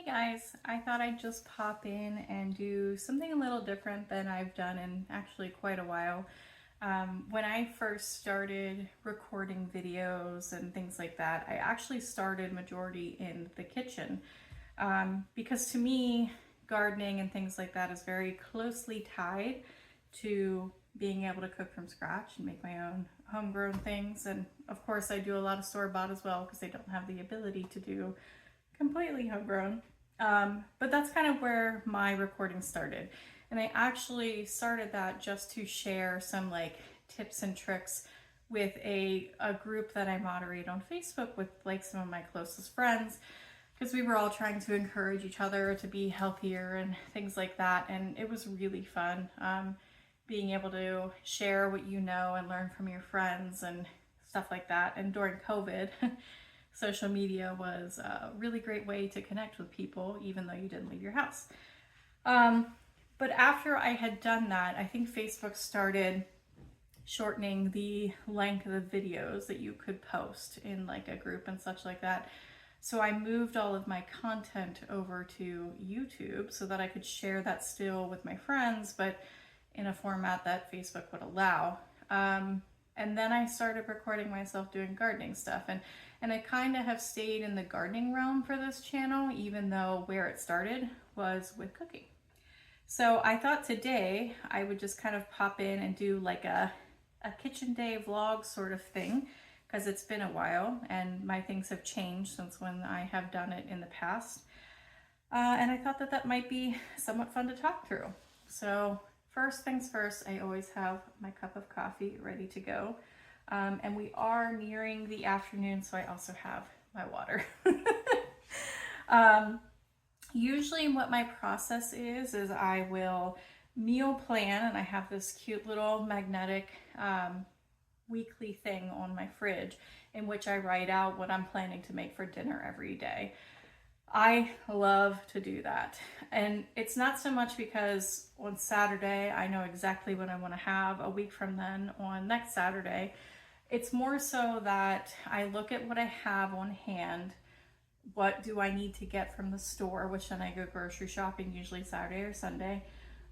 Hey guys, I thought I'd just pop in and do something a little different than I've done in actually quite a while. When I first started recording videos and things like that, I actually started majority in the kitchen because to me, gardening and things like that is very closely tied to being able to cook from scratch and make my own homegrown things. And of course, I do a lot of store-bought as well because I don't have the ability to do completely homegrown. But that's kind of where my recording started. And I actually started that just to share some like tips and tricks with a group that I moderate on Facebook with like some of my closest friends because we were all trying to encourage each other to be healthier and things like that. And it was really fun being able to share what you know and learn from your friends and stuff like that. And during COVID, social media was a really great way to connect with people, even though you didn't leave your house. But after I had done that, I think Facebook started shortening the length of the videos that you could post in like a group and such like that. So I moved all of my content over to YouTube so that I could share that still with my friends, but in a format that Facebook would allow. And then I started recording myself doing gardening stuff. And I kind of have stayed in the gardening realm for this channel, even though where it started was with cooking. So I thought today I would just kind of pop in and do like a kitchen day vlog sort of thing, because it's been a while and my things have changed since when I have done it in the past. And I thought that that might be somewhat fun to talk through. So first things first, I always have my cup of coffee ready to go. And we are nearing the afternoon, so I also have my water. Usually what my process is I will meal plan, and I have this cute little magnetic weekly thing on my fridge in which I write out what I'm planning to make for dinner every day. I love to do that. And it's not so much because on Saturday I know exactly what I want to have a week from then on next Saturday. It's more so that I look at what I have on hand. What do I need to get from the store, which then I go grocery shopping usually Saturday or Sunday.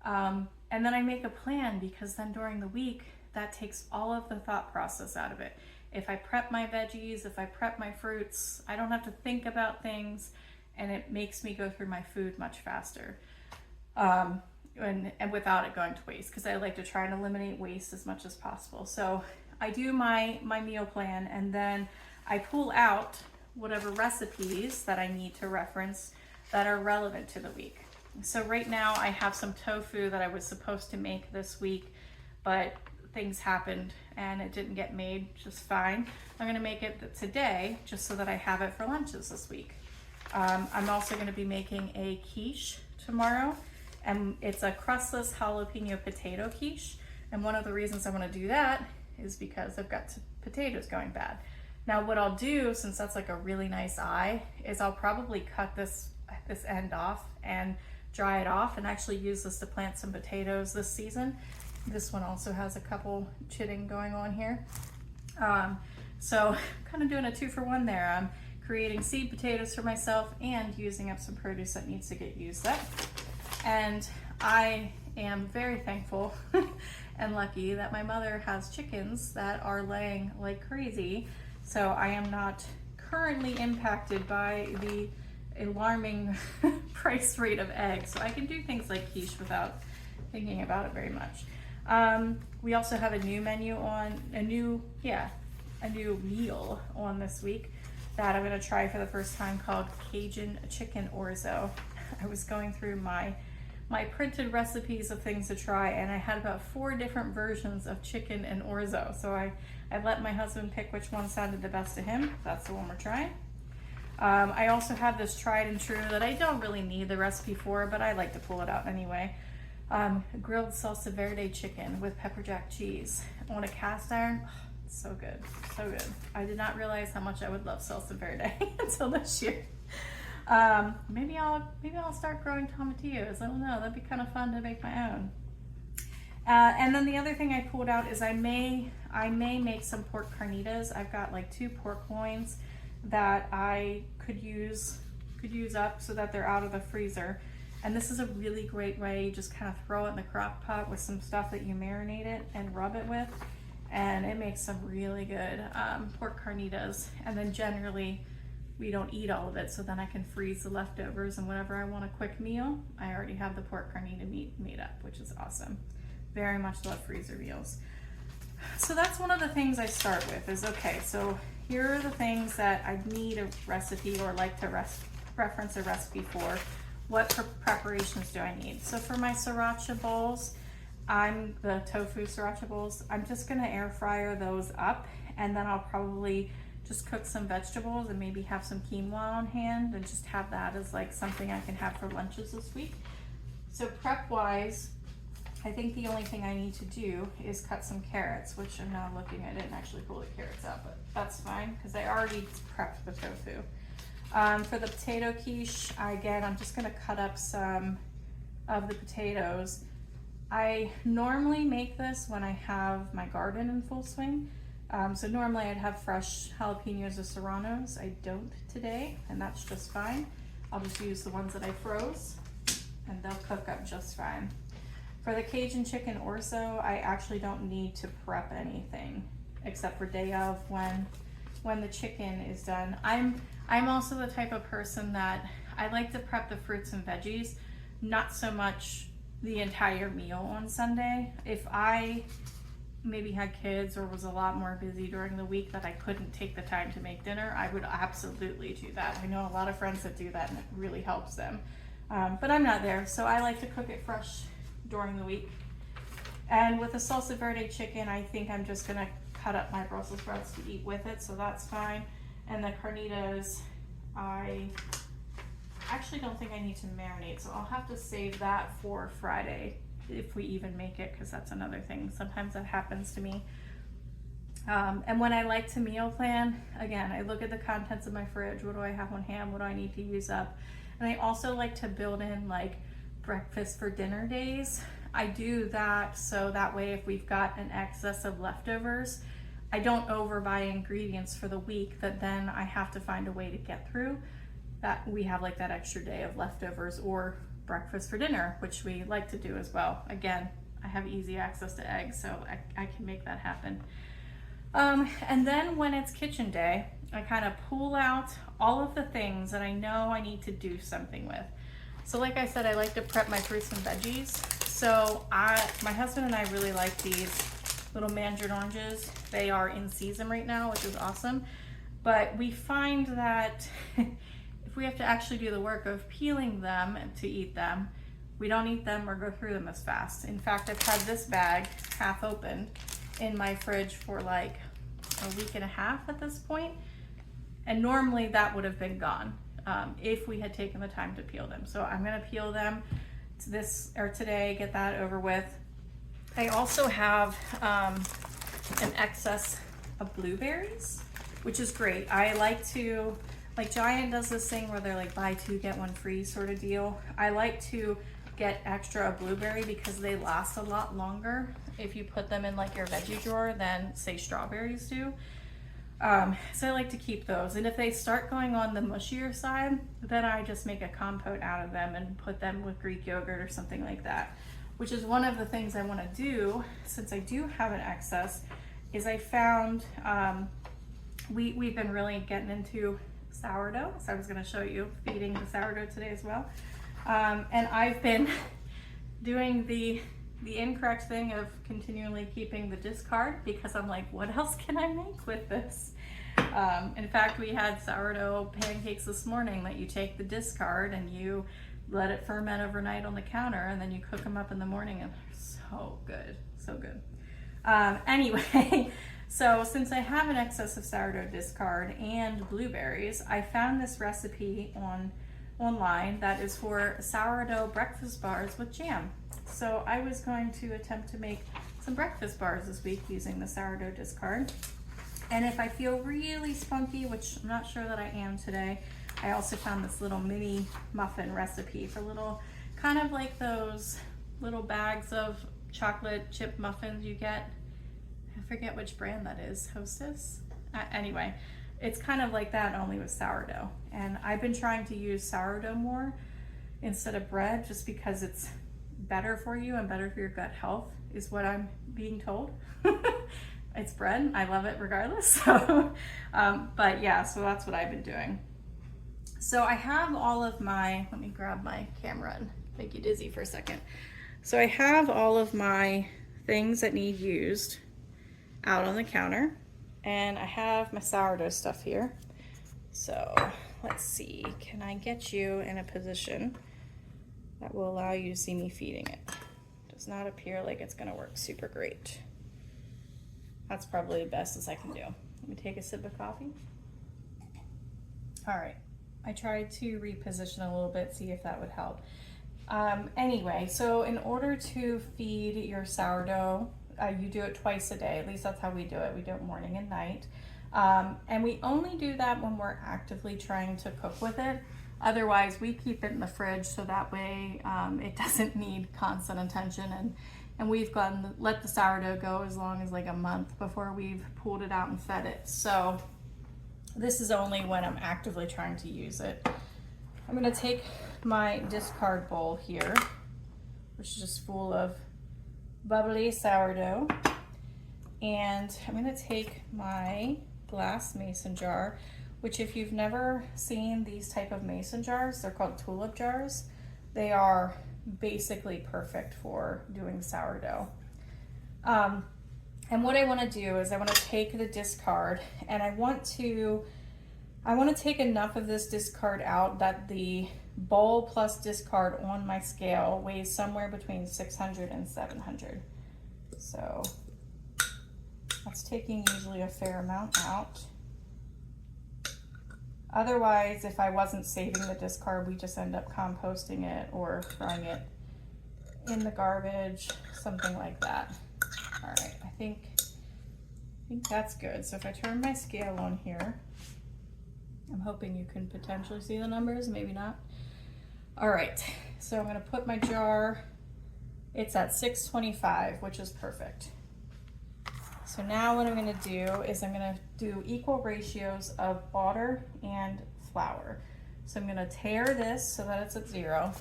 And then I make a plan, because then during the week that takes all of the thought process out of it. If I prep my veggies, if I prep my fruits, I don't have to think about things, and it makes me go through my food much faster. And without it going to waste, because I like to try and eliminate waste as much as possible. So I do my meal plan, and then I pull out whatever recipes that I need to reference that are relevant to the week. So right now I have some tofu that I was supposed to make this week, but things happened and it didn't get made just fine. I'm gonna make it today just so that I have it for lunches this week. I'm also gonna be making a quiche tomorrow, and it's a crustless jalapeno potato quiche. And one of the reasons I wanna do that is because I've got potatoes going bad. Now what I'll do, since that's like a really nice eye, is I'll probably cut this end off and dry it off and actually use this to plant some potatoes this season. This one also has a couple chitting going on here. So I'm kind of doing a 2-for-1 there. I'm creating seed potatoes for myself and using up some produce that needs to get used up. And I am very thankful and lucky that my mother has chickens that are laying like crazy. So I am not currently impacted by the alarming price rate of eggs. So I can do things like quiche without thinking about it very much. We also have a new menu on, a new meal on this week that I'm gonna try for the first time, called Cajun chicken orzo. I was going through my printed recipes of things to try, and I had about 4 different versions of chicken and orzo. So I let my husband pick which one sounded the best to him. That's the one we're trying. I also have this tried and true that I don't really need the recipe for, but I like to pull it out anyway. Grilled salsa verde chicken with pepper jack cheese on a cast iron. Oh, it's so good, so good. I did not realize how much I would love salsa verde until this year. Maybe I'll start growing tomatillos. I don't know. That'd be kind of fun to make my own. And then the other thing I pulled out is I may make some pork carnitas. I've got like 2 pork loins that I could use could use up so that they're out of the freezer. And this is a really great way. You just kind of throw it in the crock pot with some stuff that you marinate it and rub it with, and it makes some really good pork carnitas. And then generally we don't eat all of it, so then I can freeze the leftovers, and whenever I want a quick meal, I already have the pork carnita meat made up, which is awesome. Very much love freezer meals. So that's one of the things I start with is, okay, so here are the things that I need a recipe or like to reference a recipe for. What preparations do I need? So for my sriracha bowls, the tofu sriracha bowls, I'm just gonna air fryer those up, and then I'll probably just cook some vegetables and maybe have some quinoa on hand and just have that as like something I can have for lunches this week. So prep wise, I think the only thing I need to do is cut some carrots, which I'm now looking at it and actually pull the carrots out, but that's fine because I already prepped the tofu. For the potato quiche, again, I'm just gonna cut up some of the potatoes. I normally make this when I have my garden in full swing. So normally I'd have fresh jalapenos or serranos. I don't today, and that's just fine. I'll just use the ones that I froze, and they'll cook up just fine. For the Cajun chicken orzo, I actually don't need to prep anything except for day of when the chicken is done. I'm also the type of person that I like to prep the fruits and veggies, not so much the entire meal on Sunday. If I maybe had kids or was a lot more busy during the week that I couldn't take the time to make dinner, I would absolutely do that. I know a lot of friends that do that and it really helps them. But I'm not there, so I like to cook it fresh during the week. And with the salsa verde chicken, I think I'm just gonna cut up my Brussels sprouts to eat with it, so that's fine. And the carnitas, I actually don't think I need to marinate, so I'll have to save that for Friday if we even make it, because that's another thing. Sometimes that happens to me. And when I like to meal plan, again, I look at the contents of my fridge. What do I have on hand? What do I need to use up? And I also like to build in like breakfast for dinner days. I do that so that way if we've got an excess of leftovers, I don't overbuy ingredients for the week that then I have to find a way to get through. That we have like that extra day of leftovers or breakfast for dinner, which we like to do as well. Again, I have easy access to eggs, so I can make that happen. And then when it's kitchen day, I kind of pull out all of the things that I know I need to do something with. So like I said, I like to prep my fruits and veggies. So my husband and I really like these little mandarin oranges. They are in season right now, which is awesome. But we find that if we have to actually do the work of peeling them to eat them, we don't eat them or go through them as fast. In fact, I've had this bag half opened in my fridge for like a week and a half at this point. And normally that would have been gone if we had taken the time to peel them. So I'm gonna peel them today, get that over with. I also have an excess of blueberries, which is great. I like to, like Giant does this thing where they're like buy two, get one free sort of deal. I like to get extra blueberry because they last a lot longer if you put them in like your veggie drawer than say strawberries do. So I like to keep those. And if they start going on the mushier side, then I just make a compote out of them and put them with Greek yogurt or something like that, which is one of the things I want to do since I do have an excess. Is I found we've been really getting into sourdough, so I was going to show you feeding the sourdough today as well. And I've been doing the incorrect thing of continually keeping the discard because I'm like, what else can I make with this? In fact, we had sourdough pancakes this morning that you take the discard and you let it ferment overnight on the counter, and then you cook them up in the morning, and they're so good, so good. Anyway, so since I have an excess of sourdough discard and blueberries, I found this recipe online that is for sourdough breakfast bars with jam. So I was going to attempt to make some breakfast bars this week using the sourdough discard. And if I feel really spunky, which I'm not sure that I am today, I also found this little mini muffin recipe for little, kind of like those little bags of chocolate chip muffins you get. I forget which brand that is, Hostess? Anyway, it's kind of like that, only with sourdough. And I've been trying to use sourdough more instead of bread, just because it's better for you and better for your gut health, is what I'm being told. It's bread. I love it regardless. So, but yeah, so that's what I've been doing. So I have all of my, let me grab my camera and make you dizzy for a second. So I have all of my things that need used out on the counter, and I have my sourdough stuff here. So let's see, can I get you in a position that will allow you to see me feeding it? Does not appear like it's gonna work super great. That's probably the best as I can do. Let me take a sip of coffee. All right, I tried to reposition a little bit, see if that would help. Anyway, so in order to feed your sourdough, you do it twice a day. At least that's how we do it. We do it morning and night. And we only do that when we're actively trying to cook with it. Otherwise, we keep it in the fridge so that way it doesn't need constant attention. And we've let the sourdough go as long as like a month before we've pulled it out and fed it. So this is only when I'm actively trying to use it. I'm gonna take my discard bowl here, which is just full of bubbly sourdough. And I'm gonna take my glass mason jar, which if you've never seen these type of mason jars, they're called tulip jars. They are basically perfect for doing sourdough. And what I wanna do is I wanna take the discard, and I want to take enough of this discard out that the bowl plus discard on my scale weighs somewhere between 600 and 700. So that's taking usually a fair amount out. Otherwise, if I wasn't saving the discard, we just end up composting it or throwing it in the garbage, something like that. All right, I think that's good. So if I turn my scale on here, I'm hoping you can potentially see the numbers, maybe not. All right, so I'm gonna put my jar, it's at 625, which is perfect. So now what I'm gonna do is I'm gonna do equal ratios of water and flour. So I'm gonna tare this so that it's at 0,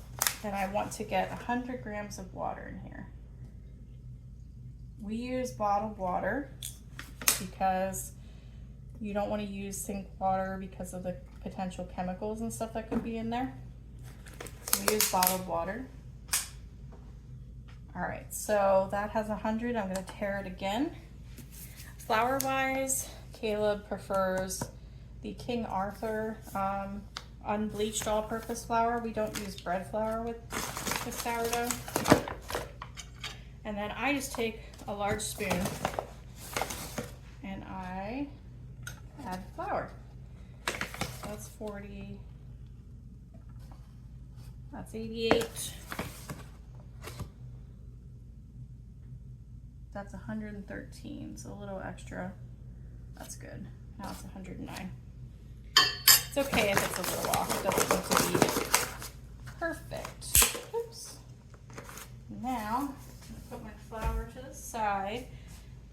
and I want to get 100 grams of water in here. We use bottled water because you don't want to use sink water because of the potential chemicals and stuff that could be in there. So we use bottled water. All right, so that has 100. I'm going to tare it again. Flour wise, Caleb prefers the King Arthur unbleached all-purpose flour. We don't use bread flour with sourdough. And then I just take a large spoon and I add flour. That's 40, that's 88, that's 113, so a little extra. That's good. Now it's 109. It's okay if it's a little off. It doesn't need to be perfect. Oops. Now, I'm gonna put my flour to the side.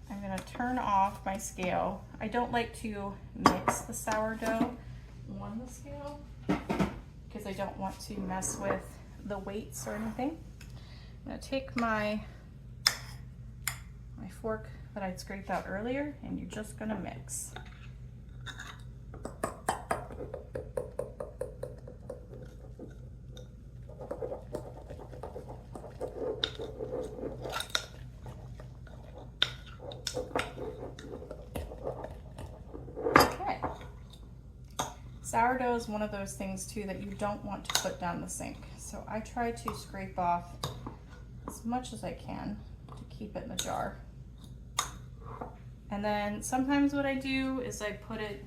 I'm gonna turn off my scale. I don't like to mix the sourdough on the scale because I don't want to mess with the weights or anything. I'm gonna take my fork that I'd scraped out earlier, and you're just gonna mix. Okay. Sourdough is one of those things too that you don't want to put down the sink. So I try to scrape off as much as I can to keep it in the jar. And then sometimes what I do is I put it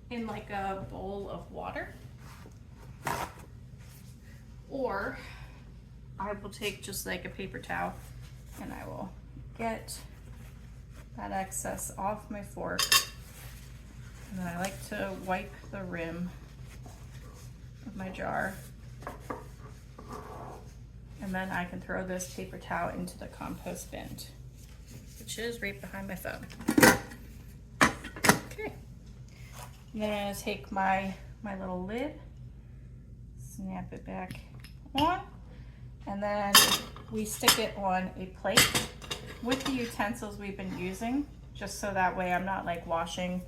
in like a bowl of water, or I will take just like a paper towel and I will get that excess off my fork. And then I like to wipe the rim of my jar. And then I can throw this paper towel into the compost bin, which is right behind my phone. Okay. And then I'm gonna take my little lid, snap it back on, and then we stick it on a plate with the utensils we've been using, just so that way I'm not like washing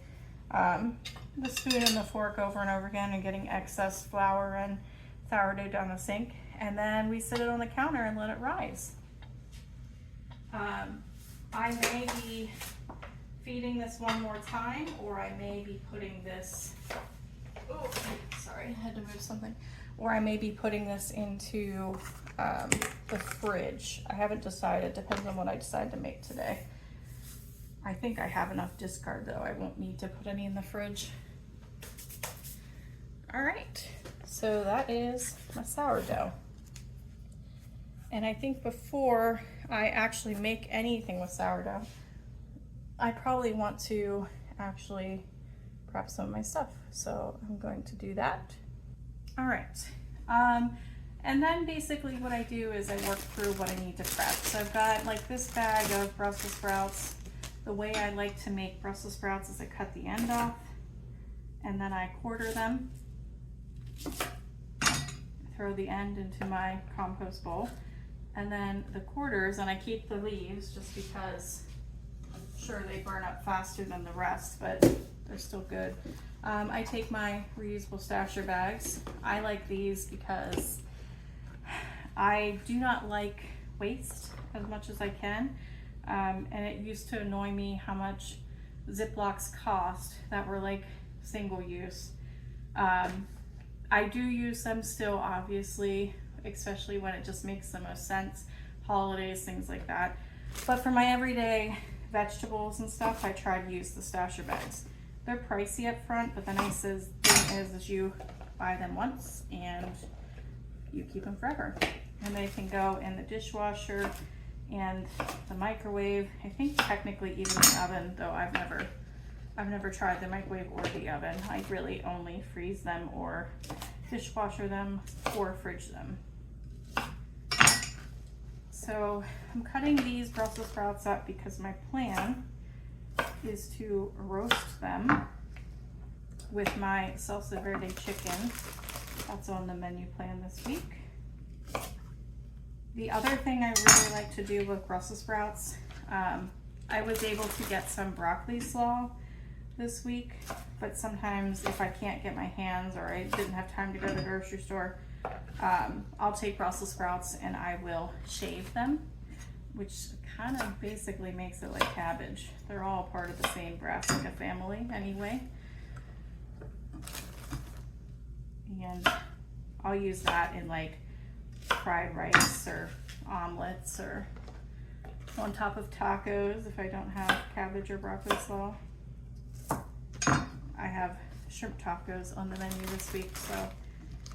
the spoon and the fork over and over again and getting excess flour and sourdough down the sink. And then we sit it on the counter and let it rise. I may be feeding this one more time, or I may be putting this, oh, sorry, I had to move something. Or I may be putting this into the fridge. I haven't decided, depends on what I decide to make today. I think I have enough discard though. I won't need to put any in the fridge. All right, so that is my sourdough. And I think before I actually make anything with sourdough, I probably want to actually prep some of my stuff. So I'm going to do that. All right. And then basically what I do is I work through what I need to prep. So I've got like this bag of Brussels sprouts. The way I like to make Brussels sprouts is I cut the end off and then I quarter them. Throw the end into my compost bowl. And then the quarters, and I keep the leaves just because sure they burn up faster than the rest, but they're still good. I take my reusable stasher bags. I like these because I do not like waste as much as I can. And it used to annoy me how much Ziplocs cost that were like single use. I do use them still, obviously, especially when it just makes the most sense, holidays, things like that. But for my everyday vegetables and stuff, I try to use the stasher bags. They're pricey up front, but the nicest thing is you buy them once and you keep them forever. And they can go in the dishwasher and the microwave. I think technically even the oven, though I've never tried the microwave or the oven. I really only freeze them or dishwasher them or fridge them. So I'm cutting these Brussels sprouts up because my plan is to roast them with my salsa verde chicken. That's on the menu plan this week. The other thing I really like to do with Brussels sprouts, I was able to get some broccoli slaw this week, but sometimes if I can't get my hands or I didn't have time to go to the grocery store, I'll take Brussels sprouts and I will shave them, which kind of basically makes it like cabbage. They're all part of the same brassica family anyway. And I'll use that in like fried rice or omelets or on top of tacos if I don't have cabbage or broccoli slaw. I have shrimp tacos on the menu this week, so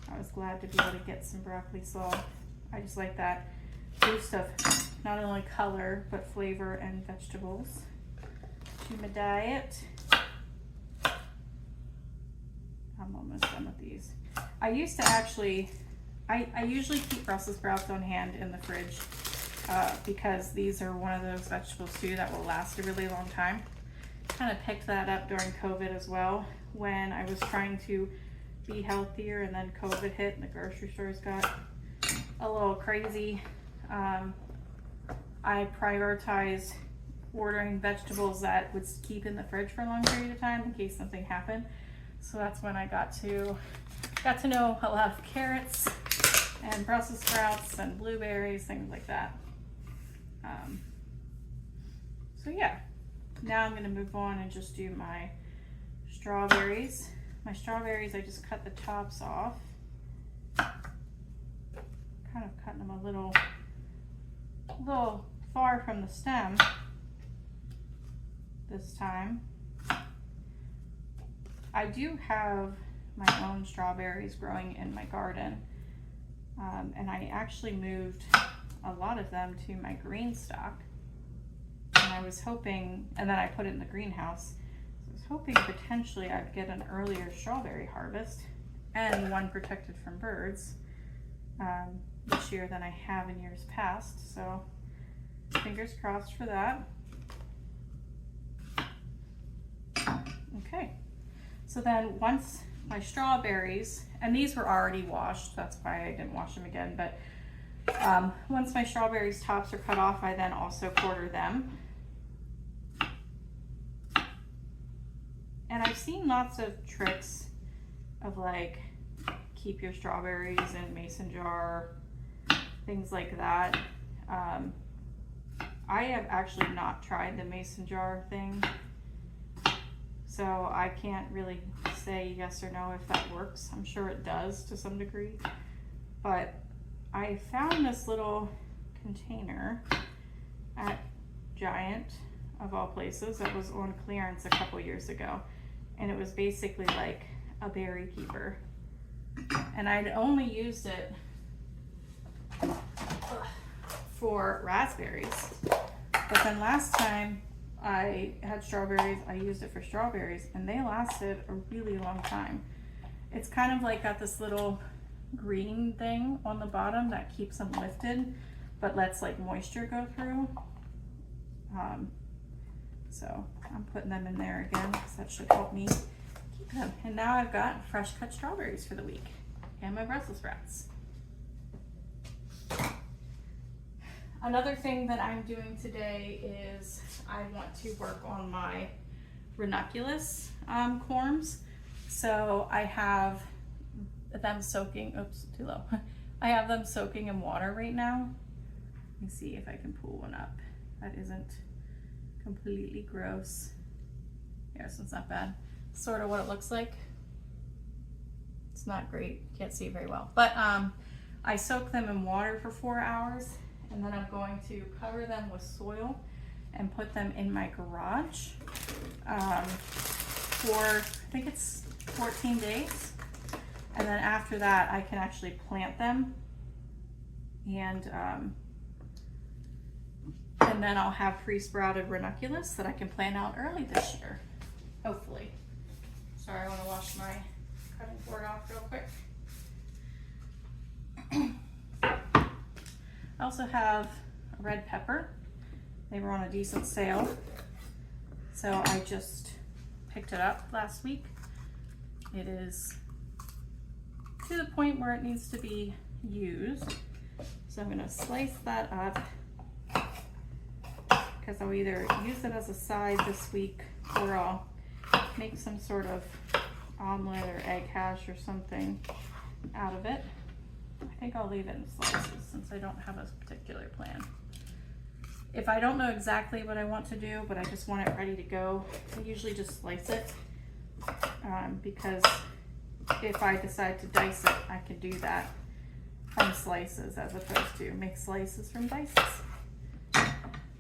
I was glad to be able to get some broccoli slaw. I just like that boost of not only color but flavor and vegetables to my diet. I'm almost done with these. I used to actually, I usually keep Brussels sprouts on hand in the fridge because these are one of those vegetables too that will last a really long time. Kind of picked that up during COVID as well, when I was trying to be healthier and then COVID hit and the grocery stores got a little crazy. I prioritized ordering vegetables that would keep in the fridge for a long period of time in case something happened. So that's when I got to know a lot of carrots and Brussels sprouts and blueberries, things like that. So yeah, now I'm gonna move on and just do my strawberries. My strawberries, I just cut the tops off. Kind of cutting them a little far from the stem this time. I do have my own strawberries growing in my garden, and I actually moved a lot of them to my green stock, and I was hoping, and then I put it in the greenhouse. So I was hoping potentially I'd get an earlier strawberry harvest and one protected from birds this year than I have in years past. So fingers crossed for that. Okay. So then once my strawberries, and these were already washed, that's why I didn't wash them again, but once my strawberries tops are cut off, I then also quarter them. And I've seen lots of tricks of like keep your strawberries in a mason jar, things like that. I have actually not tried the mason jar thing, so I can't really say yes or no if that works. I'm sure it does to some degree, but I found this little container at Giant, of all places, that was on clearance a couple years ago, and it was basically like a berry keeper, and I'd only used it for raspberries, but then last time I had strawberries, I used it for strawberries, and they lasted a really long time. It's kind of like got this little green thing on the bottom that keeps them lifted but lets like moisture go through. So I'm putting them in there again because that should help me keep them. And now I've got fresh cut strawberries for the week and my Brussels sprouts. Another thing that I'm doing today is I want to work on my ranunculus corms. So I have them soaking, oops, too low. I have them soaking in water right now. Let me see if I can pull one up that isn't completely gross. Yeah, so it's not bad. Sort of what it looks like. It's not great, can't see it very well. But I soak them in water for 4 hours, and then I'm going to cover them with soil and put them in my garage for, I think it's 14 days. And then after that, I can actually plant them, and then I'll have pre-sprouted ranunculus that I can plant out early this year, hopefully. Sorry, I want to wash my cutting board off real quick. I also have a red pepper. They were on a decent sale, so I just picked it up last week. It is to the point where it needs to be used. So I'm gonna slice that up because I'll either use it as a side this week or I'll make some sort of omelet or egg hash or something out of it. I think I'll leave it in slices since I don't have a particular plan. If I don't know exactly what I want to do, but I just want it ready to go, I usually just slice it because if I decide to dice it, I can do that from slices as opposed to make slices from dices.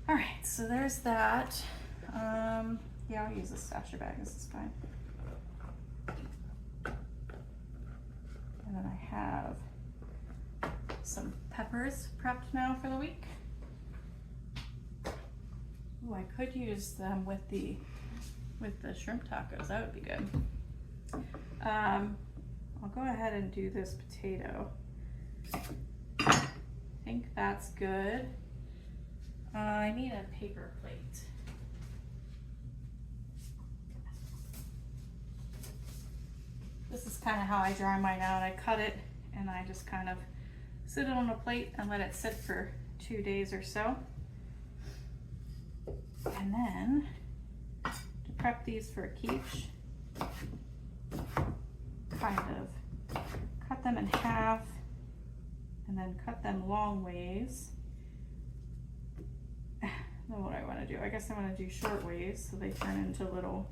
All right, so there's that. Yeah, I'll use a stasher bag, this is fine. And then I have some peppers prepped now for the week. Ooh, I could use them with the shrimp tacos, that would be good. I'll go ahead and do this potato. I think that's good. I need a paper plate. This is kind of how I dry mine out. I cut it and I just kind of sit it on a plate and let it sit for 2 days or so. And then to prep these for a quiche, kind of cut them in half and then cut them long ways. Then what I want to do, I guess I want to do short ways so they turn into little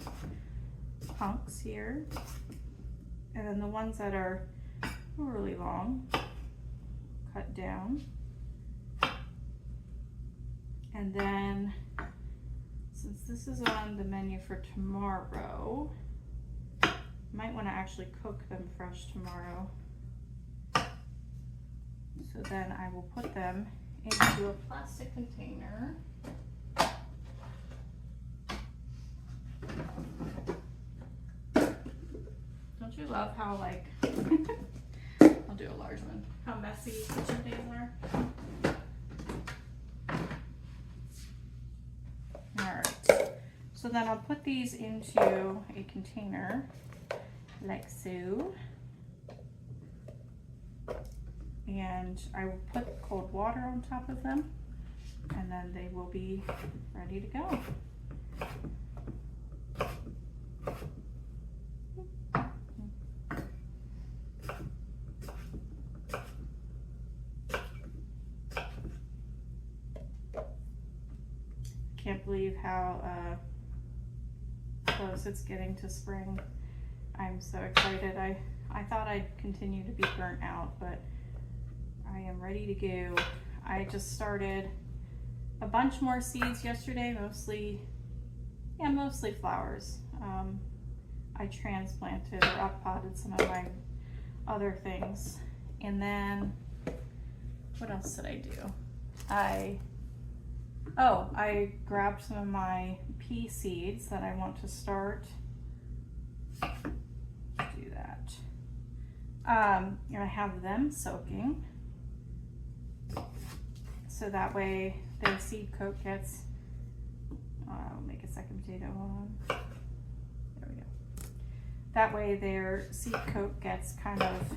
hunks here. And then the ones that are really long, cut down. And then, since this is on the menu for tomorrow, I might want to actually cook them fresh tomorrow. So then I will put them into a plastic container. Don't you love how, like, I'll do a large one, how messy kitchen days are? Alright, so then I'll put these into a container. like so. And I will put cold water on top of them, and then they will be ready to go. Can't believe how close it's getting to spring. I'm so excited. I thought I'd continue to be burnt out, but I am ready to go. I just started a bunch more seeds yesterday, mostly flowers. I transplanted or up-potted some of my other things. And then, what else did I do? I grabbed some of my pea seeds that I want to start. Do that. And I have them soaking. So that way their seed coat gets, I'll make a second potato, hold on. There we go. That way their seed coat gets kind of,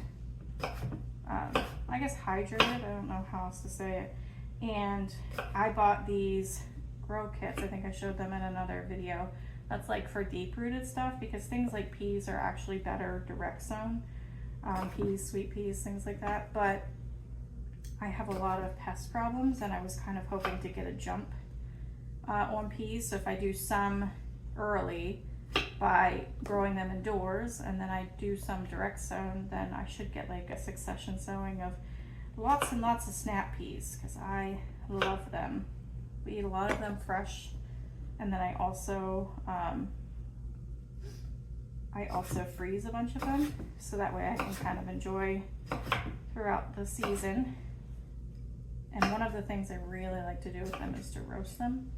I guess hydrated, I don't know how else to say it. And I bought these grow kits, I think I showed them in another video. That's like for deep rooted stuff, because things like peas are actually better direct sown. Peas, sweet peas, things like that. But I have a lot of pest problems, and I was kind of hoping to get a jump on peas. So if I do some early by growing them indoors, and then I do some direct sown, then I should get like a succession sowing of lots and lots of snap peas, because I love them. We eat a lot of them fresh, and then I also freeze a bunch of them, so that way I can kind of enjoy throughout the season. And one of the things I really like to do with them is to roast them.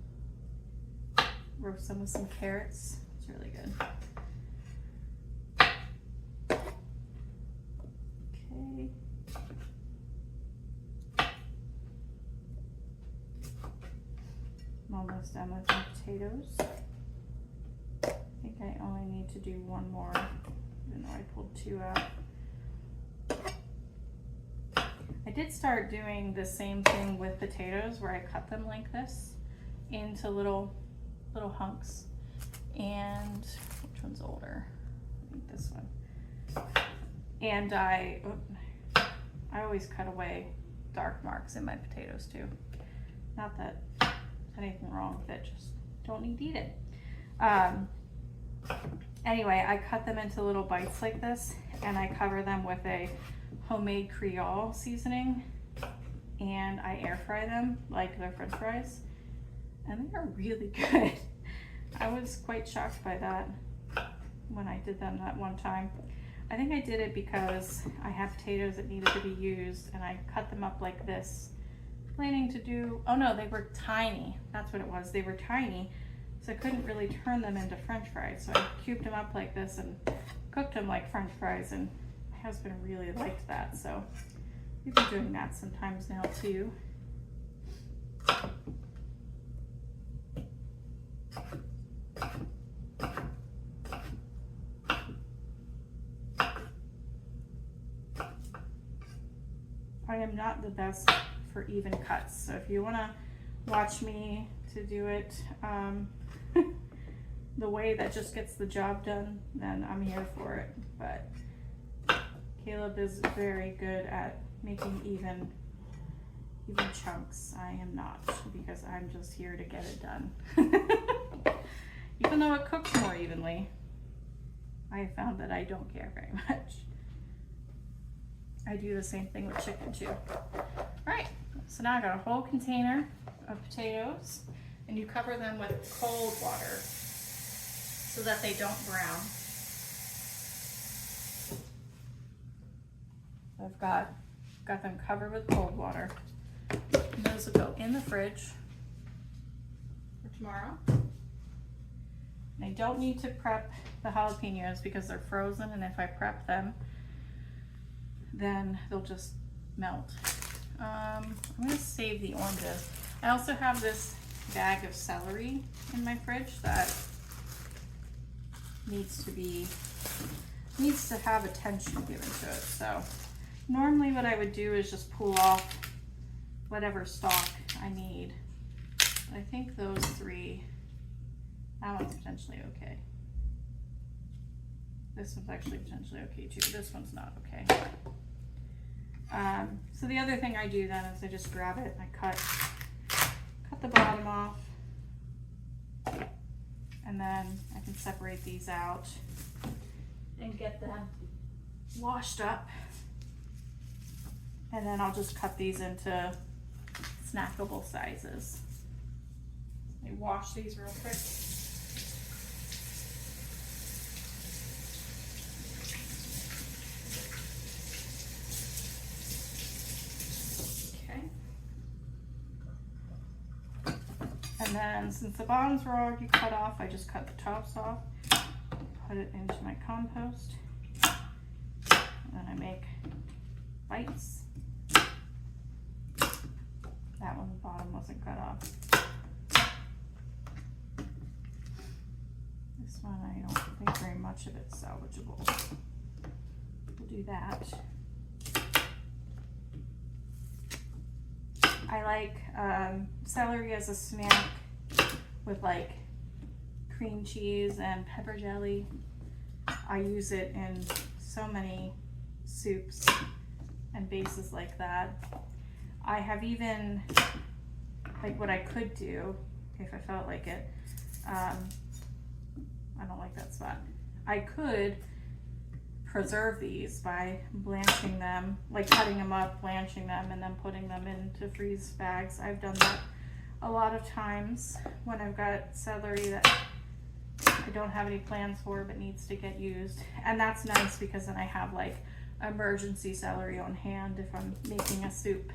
Roast them with some carrots. It's really good. Okay. I'm almost done with my potatoes. I think I only need to do one more, even though I pulled 2 out. I did start doing the same thing with potatoes, where I cut them like this into little hunks. And which one's older? I think this one. And I always cut away dark marks in my potatoes too. Not that there's anything wrong with it, just don't need to eat it. Anyway, I cut them into little bites like this, and I cover them with a homemade Creole seasoning, and I air fry them like they're French fries, and they are really good. I was quite shocked by that when I did them that one time. I think I did it because I had potatoes that needed to be used, and I cut them up like this, planning to do, oh no, they were tiny. That's what it was. They were tiny, so I couldn't really turn them into French fries. So I cubed them up like this and cooked them like French fries, and my husband really liked that. So we've been doing that sometimes now too. I am not the best for even cuts, so if you want to watch me to do it the way that just gets the job done, then I'm here for it. But Caleb is very good at making even chunks. I am not, because I'm just here to get it done. Even though it cooks more evenly, I have found that I don't care very much. I do the same thing with chicken too. All right, so now I got a whole container of potatoes, and you cover them with cold water so that they don't brown. I've got them covered with cold water. And those will go in the fridge for tomorrow. And I don't need to prep the jalapenos because they're frozen, and if I prep them, then they'll just melt. I'm gonna save the oranges. I also have this bag of celery in my fridge that needs to be needs to have attention given to it. So normally what I would do is just pull off whatever stock I need. But I think those three, that one's potentially okay. This one's actually potentially okay too. This one's not okay. So the other thing I do then is I just grab it and I cut the bottom off, and then I can separate these out and get them washed up. And then I'll just cut these into snackable sizes. Let me wash these real quick. And then since the bottoms were already cut off, I just cut the tops off, put it into my compost, and then I make bites. That one, the bottom wasn't cut off. This one, I don't think very much of it's salvageable. We'll do that. I like celery as a snack with like cream cheese and pepper jelly. I use it in so many soups and bases like that. I have even, like what I could do if I felt like it, I don't like that spot. I could preserve these by blanching them, like cutting them up, blanching them, and then putting them into freeze bags. I've done that a lot of times when I've got celery that I don't have any plans for but needs to get used. And that's nice because then I have like emergency celery on hand if I'm making a soup.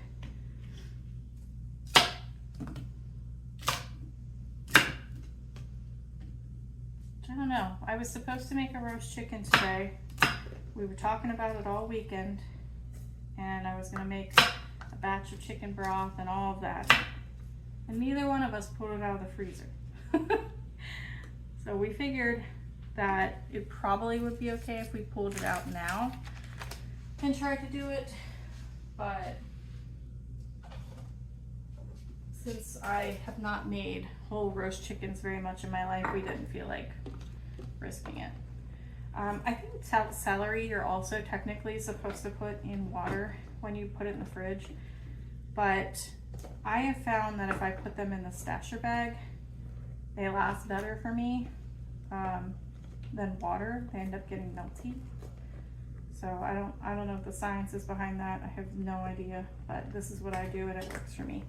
I don't know. I was supposed to make a roast chicken today. We were talking about it all weekend, and I was gonna make a batch of chicken broth and all of that. And neither one of us pulled it out of the freezer. So we figured that it probably would be okay if we pulled it out now and tried to do it. But since I have not made whole roast chickens very much in my life, we didn't feel like risking it. I think celery you're also technically supposed to put in water when you put it in the fridge, but I have found that if I put them in the stasher bag, they last better for me than water. They end up getting melty. So I don't know what the science is behind that. I have no idea, but this is what I do and it works for me.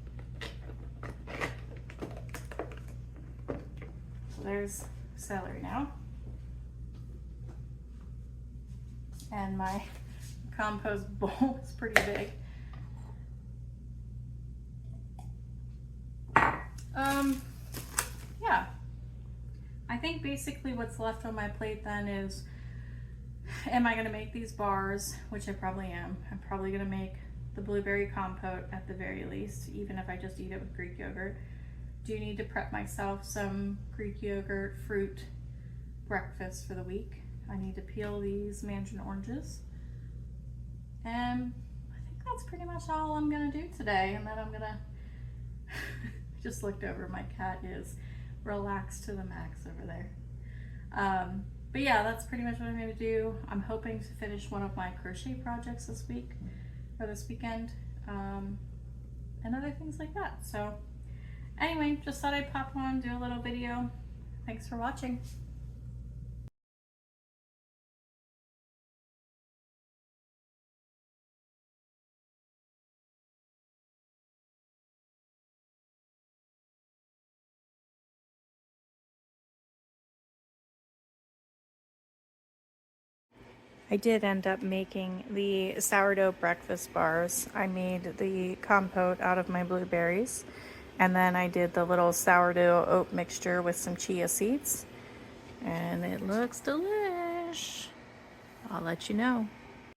So there's celery now. And my compost bowl is pretty big. Yeah, I think basically what's left on my plate then is, am I gonna make these bars, which I probably am. I'm probably gonna make the blueberry compote at the very least, even if I just eat it with Greek yogurt. Do need to prep myself some Greek yogurt fruit breakfast for the week. I need to peel these mandarin oranges. And I think that's pretty much all I'm gonna do today. And then I'm gonna, just looked over, my cat is relaxed to the max over there. But yeah, that's pretty much what I'm gonna do. I'm hoping to finish one of my crochet projects this week, or this weekend, and other things like that. So anyway, just thought I'd pop on, do a little video. Thanks for watching. I did end up making the sourdough breakfast bars. I made the compote out of my blueberries, and then I did the little sourdough oat mixture with some chia seeds, and it looks delish. I'll let you know.